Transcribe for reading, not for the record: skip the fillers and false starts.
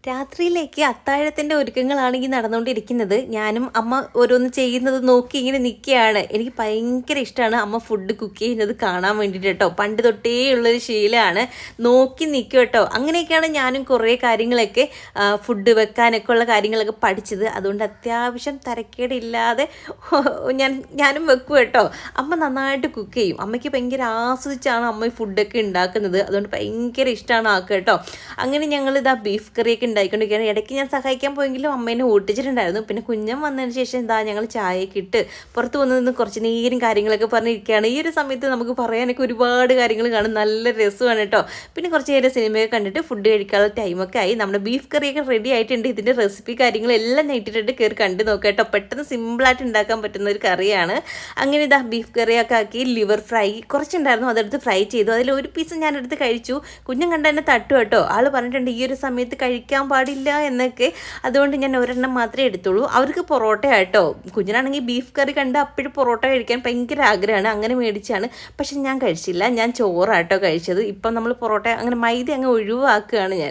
രാത്രിയിലേക്ക് അത്താഴത്തിൻ്റെ ഒരുക്കങ്ങളാണ് ഈ നടന്നുകൊണ്ടിരിക്കുന്നത്. ഞാനും അമ്മ ഓരോന്ന് ചെയ്യുന്നത് നോക്കി ഇങ്ങനെ നിൽക്കുകയാണ്. എനിക്ക് ഭയങ്കര ഇഷ്ടമാണ് അമ്മ ഫുഡ് കുക്ക് ചെയ്യുന്നത് കാണാൻ വേണ്ടിയിട്ട് കേട്ടോ. പണ്ട് തൊട്ടേ ഉള്ളൊരു ശീലമാണ്. നോക്കി നിൽക്കും കേട്ടോ. അങ്ങനെയൊക്കെയാണ് ഞാനും കുറേ കാര്യങ്ങളൊക്കെ ഫുഡ് വെക്കാനൊക്കെ ഉള്ള കാര്യങ്ങളൊക്കെ പഠിച്ചത്. അതുകൊണ്ട് അത്യാവശ്യം തരക്കേടില്ലാതെ ഞാനും വെക്കും കേട്ടോ. അമ്മ നന്നായിട്ട് കുക്ക് ചെയ്യും. അമ്മയ്ക്ക് ഭയങ്കര ആസ്വദിച്ചാണ് അമ്മ ഈ ഫുഡൊക്കെ ഉണ്ടാക്കുന്നത്. അതുകൊണ്ട് ഭയങ്കര ഇഷ്ടമാണ് ആക്കുക കേട്ടോ. അങ്ങനെ ഞങ്ങളിതാ ബീഫ് കറിയൊക്കെ ഉണ്ടായിക്കൊണ്ടിരിക്കുകയാണ്. ഇടയ്ക്ക് ഞാൻ സഹായിക്കാൻ പോയെങ്കിലും അമ്മേനെ ഓട്ടിച്ചിട്ടുണ്ടായിരുന്നു. പിന്നെ കുഞ്ഞൻ വന്നതിന് ശേഷം എന്താ ഞങ്ങൾ ചായയൊക്കെ ഇട്ട് പുറത്ത് വന്ന് നിന്ന് കുറച്ച് നേരം കാര്യങ്ങളൊക്കെ പറഞ്ഞിരിക്കുകയാണ്. ഈ ഒരു സമയത്ത് നമുക്ക് പറയാനൊക്കെ ഒരുപാട് കാര്യങ്ങൾ കാണും. നല്ല രസമാണ് കേട്ടോ. പിന്നെ കുറച്ച് നേരം സിനിമയൊക്കെ കണ്ടിട്ട് ഫുഡ് കഴിക്കാനുള്ള ടൈമൊക്കെ ആയി. നമ്മുടെ ബീഫ് കറിയൊക്കെ റെഡി ആയിട്ടുണ്ട്. ഇതിൻ്റെ റെസിപ്പി കാര്യങ്ങളെല്ലാം ഇട്ടിട്ട് കയറി കണ്ടു നോക്കാം കേട്ടോ. പെട്ടെന്ന് സിമ്പിളായിട്ട് ഉണ്ടാക്കാൻ പറ്റുന്ന ഒരു കറിയാണ്. അങ്ങനെ ഇതാ ബീഫ് കറിയൊക്കെ ആക്കി ലിവർ ഫ്രൈ കുറച്ചുണ്ടായിരുന്നു, അതെടുത്ത് ഫ്രൈ ചെയ്തു. അതിൽ ഒരു പീസ് ഞാനെടുത്ത് കഴിച്ചു. കുഞ്ഞൻ കണ്ട എന്നെ തട്ടു കേട്ടോ. ആൾ പറഞ്ഞിട്ടുണ്ട് ഈ ഒരു സമയത്ത് കഴിക്കാൻ പാടില്ല എന്നൊക്കെ. അതുകൊണ്ട് ഞാൻ ഒരെണ്ണം മാത്രമേ എടുത്തുള്ളൂ. അവർക്ക് പൊറോട്ട ആട്ടോ. കുഞ്ഞിനാണെങ്കിൽ ബീഫ് കറി കണ്ട് അപ്പോഴും പൊറോട്ട കഴിക്കാൻ ഭയങ്കര ആഗ്രഹമാണ്. അങ്ങനെ മേടിച്ചാണ്. പക്ഷെ ഞാൻ കഴിച്ചില്ല. ഞാൻ ചോറാട്ടോ കഴിച്ചത്. ഇപ്പം നമ്മൾ പൊറോട്ട അങ്ങനെ മൈദ അങ്ങ് ഒഴിവാക്കുകയാണ് ഞാൻ.